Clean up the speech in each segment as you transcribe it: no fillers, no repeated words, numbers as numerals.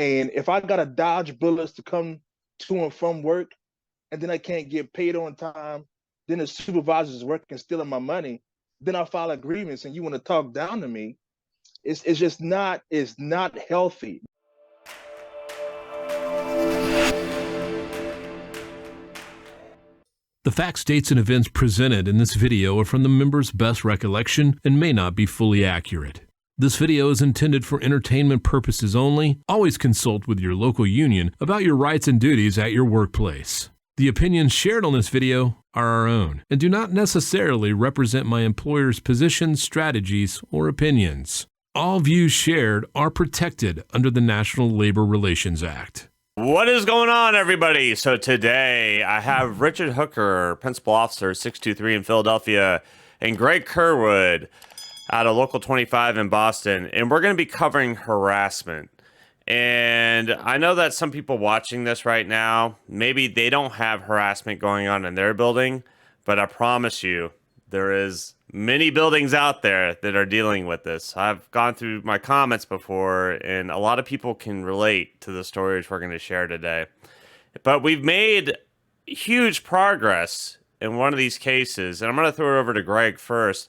And if I got to dodge bullets to come to and from work, and then I can't get paid on time, then the supervisor's working stealing my money, then I file a grievance and you want to talk down to me, it's just not healthy. The facts, dates, and events presented in this video are from the member's best recollection and may not be fully accurate. This video is intended for entertainment purposes only. Always consult with your local union about your rights and duties at your workplace. The opinions shared on this video are our own and do not necessarily represent my employer's positions, strategies, or opinions. All views shared are protected under the National Labor Relations Act. What is going on, everybody? So today I have Richard Hooker, Principal Officer 623 in Philadelphia, and Greg Kerwood out of Local 25 in Boston, and we're going to be covering harassment. And I know that some people watching this right now, maybe they don't have harassment going on in their building, but I promise you, there is many buildings out there that are dealing with this. I've gone through my comments before, and a lot of people can relate to the stories we're going to share today. But we've made huge progress in one of these cases, and I'm going to throw it over to Greg first.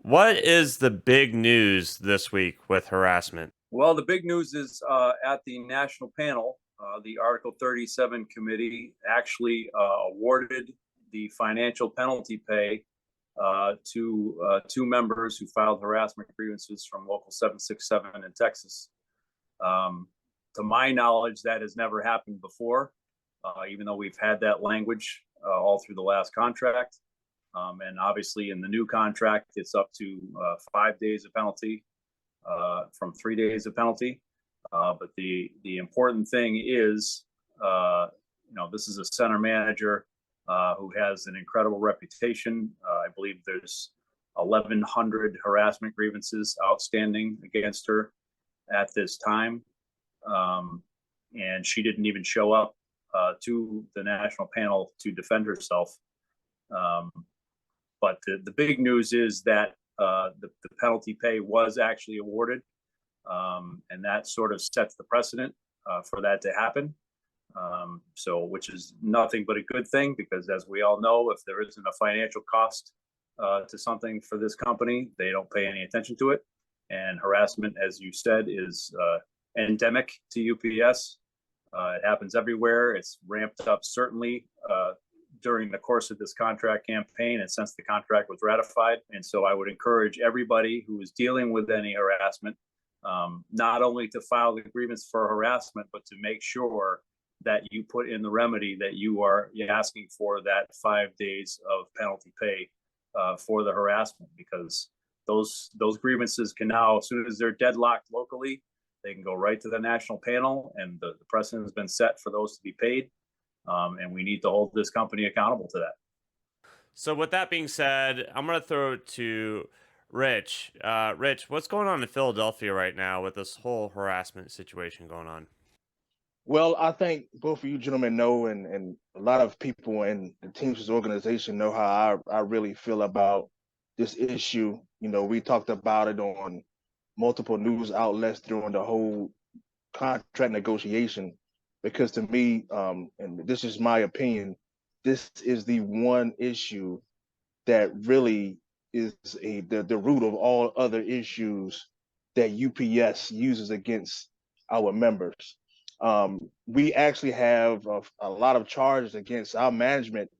What is the big news this week with harassment? Well, the big news is at the national panel, the Article 37 committee actually awarded the financial penalty pay to two members who filed harassment grievances from Local 767 in Texas. To my knowledge, that has never happened before, even though we've had that language all through the last contract. And obviously in the new contract, it's up to 5 days of penalty from 3 days of penalty. But the important thing is, this is a center manager who has an incredible reputation. I believe there's 1,100 harassment grievances outstanding against her at this time. And she didn't even show up to the national panel to defend herself. But the big news is that the penalty pay was actually awarded. And that sort of sets the precedent for that to happen. Which is nothing but a good thing, because as we all know, if there isn't a financial cost to something for this company, they don't pay any attention to it. And harassment, as you said, is endemic to UPS. It happens everywhere. It's ramped up certainly during the course of this contract campaign and since the contract was ratified. And so I would encourage everybody who is dealing with any harassment, not only to file the grievance for harassment, but to make sure that you put in the remedy that you are asking for that 5 days of penalty pay for the harassment, because those grievances can now, as soon as they're deadlocked locally, they can go right to the national panel, and the precedent has been set for those to be paid. And we need to hold this company accountable to that. So with that being said, I'm going to throw it to Rich. Rich, what's going on in Philadelphia right now with this whole harassment situation going on? Well, I think both of you gentlemen know, and a lot of people in the Teamsters organization know how I really feel about this issue. We talked about it on multiple news outlets during the whole contract negotiation, because to me, and this is my opinion, this is the one issue that really is the root of all other issues that UPS uses against our members. We actually have a lot of charges against our management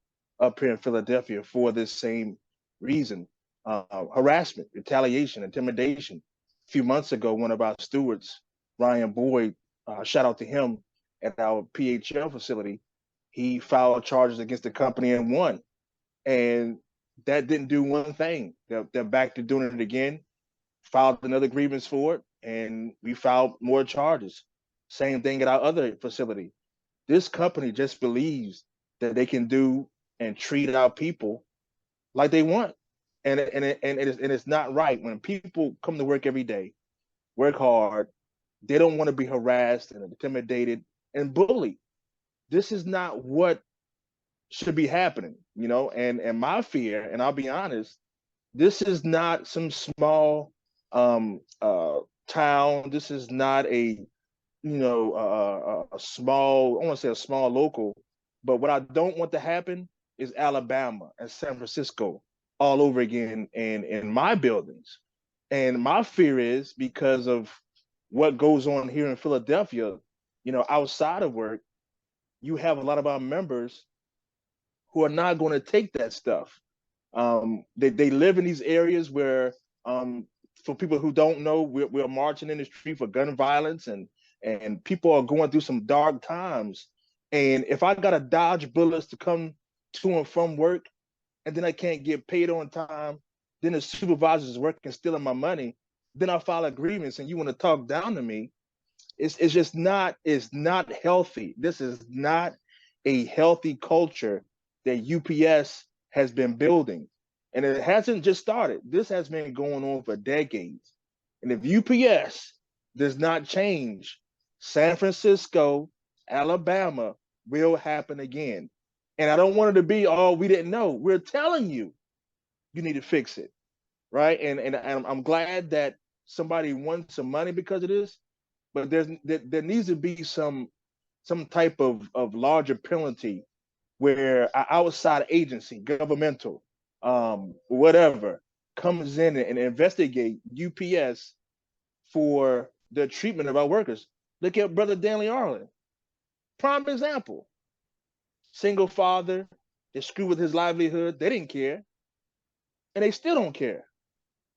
up here in Philadelphia for this same reason: harassment, retaliation, intimidation. A few months ago, one of our stewards, Ryan Boyd, shout out to him, at our PHL facility, he filed charges against the company and won. And that didn't do one thing. They're back to doing it again, filed another grievance for it, and we filed more charges. Same thing at our other facility. This company just believes that they can do and treat our people like they want. And it's not right. When people come to work every day, work hard, they don't want to be harassed and intimidated and bullied. This is not what should be happening, and my fear, and I'll be honest, this is not some small town. This is not a a small, I want to say a small local, but what I don't want to happen is Alabama and San Francisco all over again in my buildings. And my fear is because of what goes on here in Philadelphia, outside of work, you have a lot of our members who are not going to take that stuff. They live in these areas where, for people who don't know, we're marching in the street for gun violence, and people are going through some dark times. And if I got to dodge bullets to come to and from work, and then I can't get paid on time, then the supervisor's working stealing my money, then I file a grievance, and you want to talk down to me. It's just not, it's not healthy. This is not a healthy culture that UPS has been building. And it hasn't just started. This has been going on for decades. And if UPS does not change, San Francisco, Alabama will happen again. And I don't want it to be, oh, we didn't know. We're telling you, you need to fix it. Right. And I'm glad that somebody won some money because of this, but there needs to be some type of larger penalty where an outside agency, governmental, whatever, comes in and investigate UPS for the treatment of our workers. Look at Brother Danley Arlen, prime example. Single father, they screw with his livelihood. They didn't care, and they still don't care.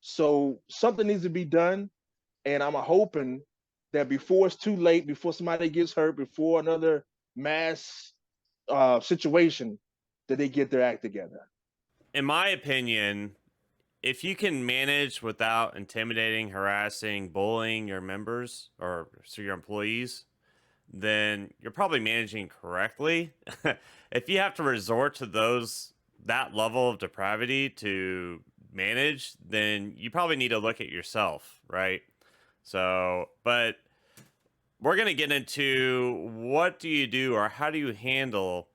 So something needs to be done, and I'm hoping that before it's too late, before somebody gets hurt, before another mass situation, that they get their act together. In my opinion, if you can manage without intimidating, harassing, bullying your members or so your employees, then you're probably managing correctly. If you have to resort to that level of depravity to manage, then you probably need to look at yourself, right? So, but we're going to get into what do you do or how do you handle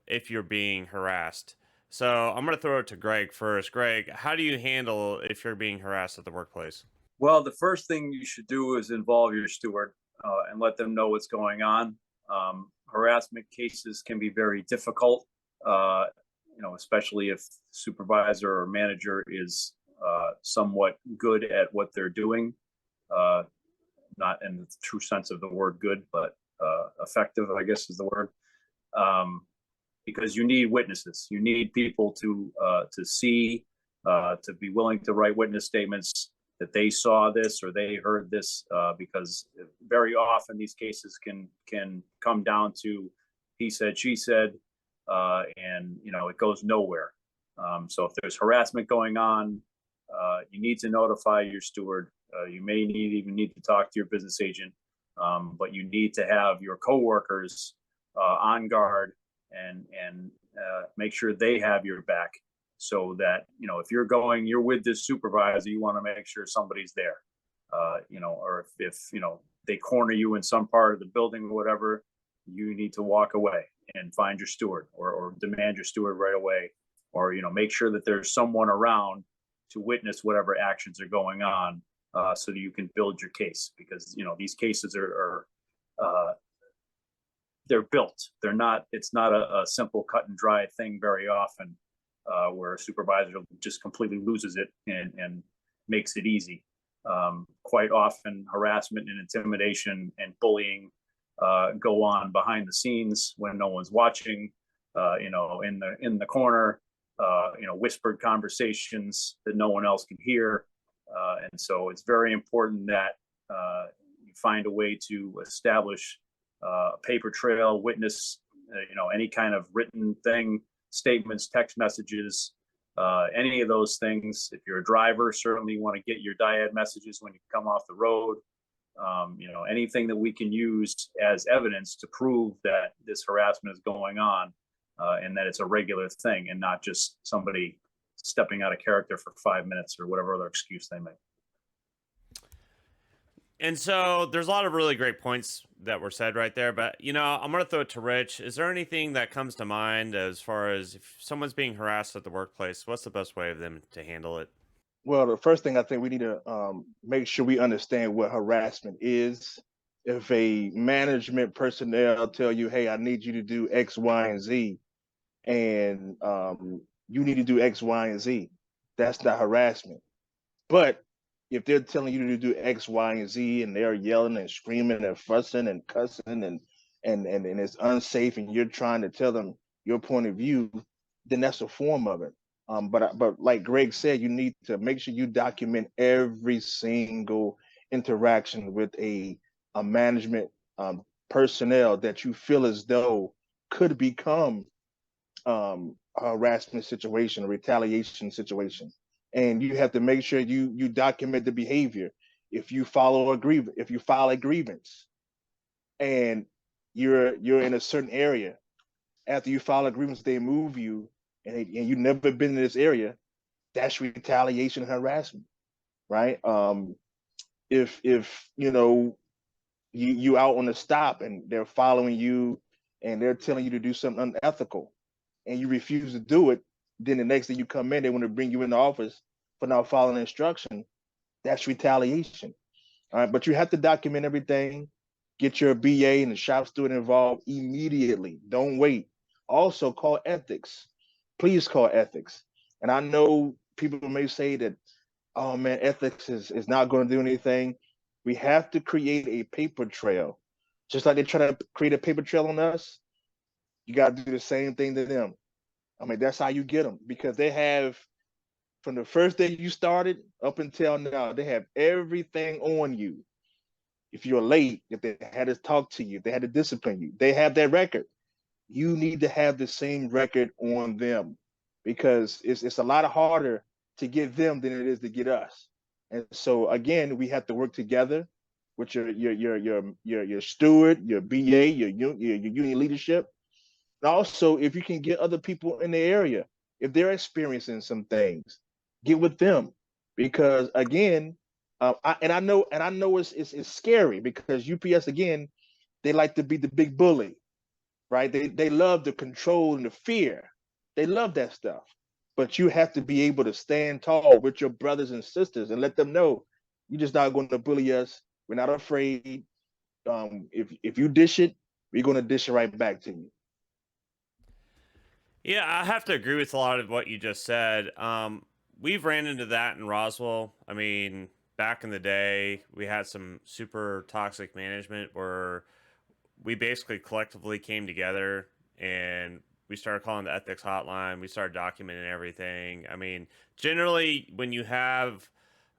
if you're being harassed. So I'm going to throw it to Greg first. Greg, how do you handle if you're being harassed at the workplace? Well, the first thing you should do is involve your steward and let them know what's going on. Harassment cases can be very difficult, especially if supervisor or manager is somewhat good at what they're doing. Not in the true sense of the word good, but effective, I guess is the word. Because you need witnesses. You need people to see, to be willing to write witness statements that they saw this or they heard this, because very often these cases can come down to he said, she said, and it goes nowhere. So if there's harassment going on, you need to notify your steward. You may even need to talk to your business agent, but you need to have your coworkers on guard and make sure they have your back, so that if you're with this supervisor, you want to make sure somebody's there, or if they corner you in some part of the building or whatever, you need to walk away and find your steward, or demand your steward right away, or make sure that there's someone around to witness whatever actions are going on, so that you can build your case, because these cases are they're built. It's not a simple cut and dry thing very often, where a supervisor just completely loses it and makes it easy. Quite often harassment and intimidation and bullying go on behind the scenes when no one's watching, in the corner, whispered conversations that no one else can hear. And so it's very important that you find a way to establish a paper trail, witness, any kind of written thing, statements, text messages, any of those things. If you're a driver, certainly you want to get your dyad messages when you come off the road. Anything that we can use as evidence to prove that this harassment is going on, and that it's a regular thing and not just somebody stepping out of character for 5 minutes or whatever other excuse they make. And so there's a lot of really great points that were said right there, but I'm going to throw it to Rich. Is there anything that comes to mind as far as if someone's being harassed at the workplace, what's the best way of them to handle it? Well, the first thing I think we need to make sure we understand what harassment is. If a management personnel tell you, hey, I need you to do X, Y, and Z, and you need to do X, Y, and Z, that's not harassment. But if they're telling you to do X, Y, and Z, and they're yelling and screaming and fussing and cussing and it's unsafe, and you're trying to tell them your point of view, then that's a form of it. But like Greg said, you need to make sure you document every single interaction with a management personnel that you feel as though could become a harassment situation, a retaliation situation, and you have to make sure you document the behavior. If you follow a grievance, if you file a grievance, and you're in a certain area, after you file a grievance, they move you, and you've never been in this area, that's retaliation and harassment, right? If you out on a stop and they're following you and they're telling you to do something unethical and you refuse to do it, then the next day you come in, they want to bring you in the office for not following instruction. That's retaliation. All right, but you have to document everything. Get your BA and the shop steward involved immediately. Don't wait. Also, call ethics. Please call ethics. And I know people may say that, oh man, ethics is not going to do anything. We have to create a paper trail. Just like they try to create a paper trail on us, you got to do the same thing to them. I mean, that's how you get them, because they have, from the first day you started up until now, they have everything on you. If you're late, if they had to talk to you, if they had to discipline you, they have that record. You need to have the same record on them, because it's a lot harder to get them than it is to get us. And so again, we have to work together with your steward, your BA, your union leadership. And also, if you can get other people in the area, if they're experiencing some things, get with them, because again, I know it's scary, because UPS again, they like to be the big bully, right? They love the control and the fear. They love that stuff. But you have to be able to stand tall with your brothers and sisters and let them know you're just not going to bully us. We're not afraid. If you dish it, we're going to dish it right back to you. Yeah, I have to agree with a lot of what you just said. We've ran into that in Roswell. I mean, back in the day, we had some super toxic management where we basically collectively came together and we started calling the ethics hotline. We started documenting everything. I mean, generally, when you have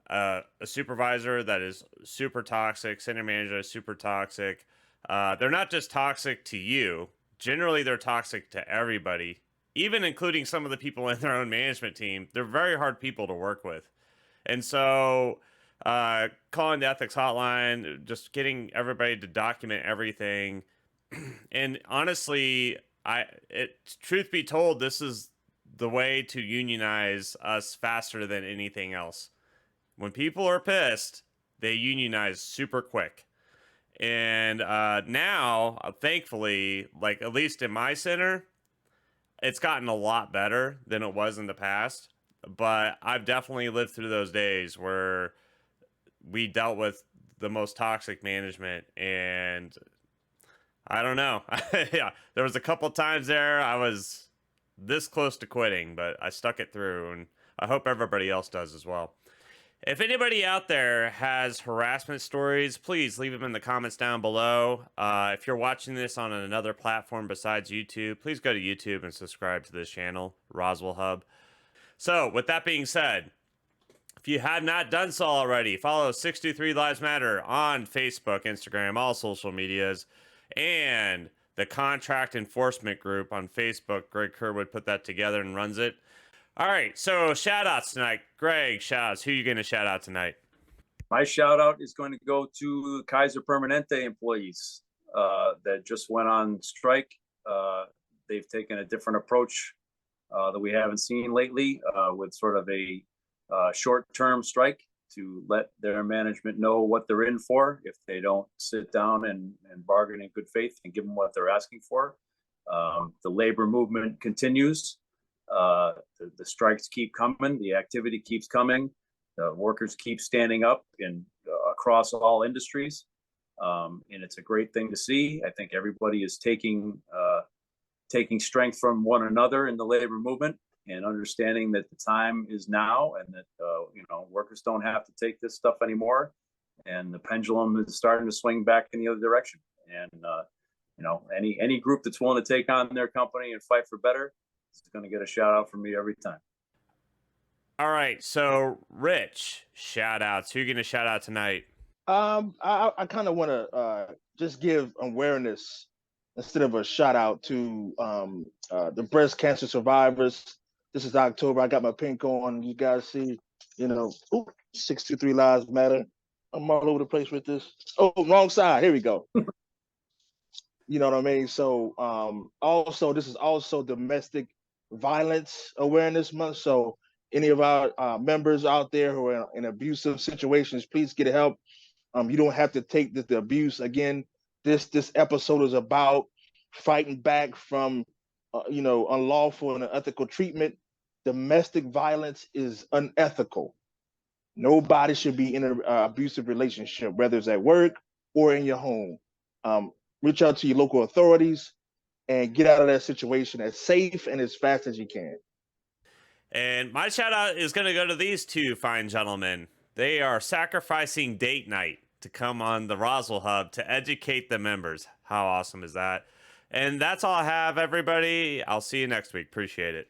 a supervisor that is super toxic, senior manager is super toxic, they're not just toxic to you. Generally, they're toxic to everybody, even including some of the people in their own management team. They're very hard people to work with. And so, calling the ethics hotline, just getting everybody to document everything. And honestly, truth be told, this is the way to unionize us faster than anything else. When people are pissed, they unionize super quick. And now, thankfully, like at least in my center, it's gotten a lot better than it was in the past. But I've definitely lived through those days where we dealt with the most toxic management, and I don't know. Yeah, there was a couple times there I was this close to quitting, but I stuck it through, and I hope everybody else does as well. If anybody out there has harassment stories, please leave them in the comments down below. If you're watching this on another platform besides YouTube, please go to YouTube and subscribe to this channel, Roswell Hub. So, with that being said, if you have not done so already, follow 623 Lives Matter on Facebook, Instagram, all social medias, and the Contract Enforcement Group on Facebook. Greg Kerwood put that together and runs it. All right, so shout outs tonight. Greg, shout outs. Who are you going to shout out tonight? My shout out is going to go to Kaiser Permanente employees that just went on strike. They've taken a different approach that we haven't seen lately, with sort of a short-term strike to let their management know what they're in for if they don't sit down and bargain in good faith and give them what they're asking for. The labor movement continues. The strikes keep coming. The activity keeps coming. The workers keep standing up in across all industries. And it's a great thing to see. I think everybody is taking strength from one another in the labor movement and understanding that the time is now, and that workers don't have to take this stuff anymore, and the pendulum is starting to swing back in the other direction. And any group that's willing to take on their company and fight for better is going to get a shout out from me every time. All right, so Rich, shout outs. Who are you going to shout out tonight? I kind of want to just give awareness instead of a shout out to the breast cancer survivors. This is October. I got my pink on. You guys see, 623 lives matter. I'm all over the place with this. Oh, wrong side. Here we go. You know what I mean? So also, this is also Domestic Violence Awareness Month. So any of our members out there who are in abusive situations, please get help. You don't have to take the abuse. Again, this episode is about fighting back from unlawful and unethical treatment. Domestic violence is unethical. Nobody should be in an abusive relationship, whether it's at work or in your home. Reach out to your local authorities and get out of that situation as safe and as fast as you can. And my shout out is going to go to these two fine gentlemen. They are sacrificing date night to come on the Roswell Hub to educate the members. How awesome is that? And that's all I have, everybody. I'll see you next week. Appreciate it.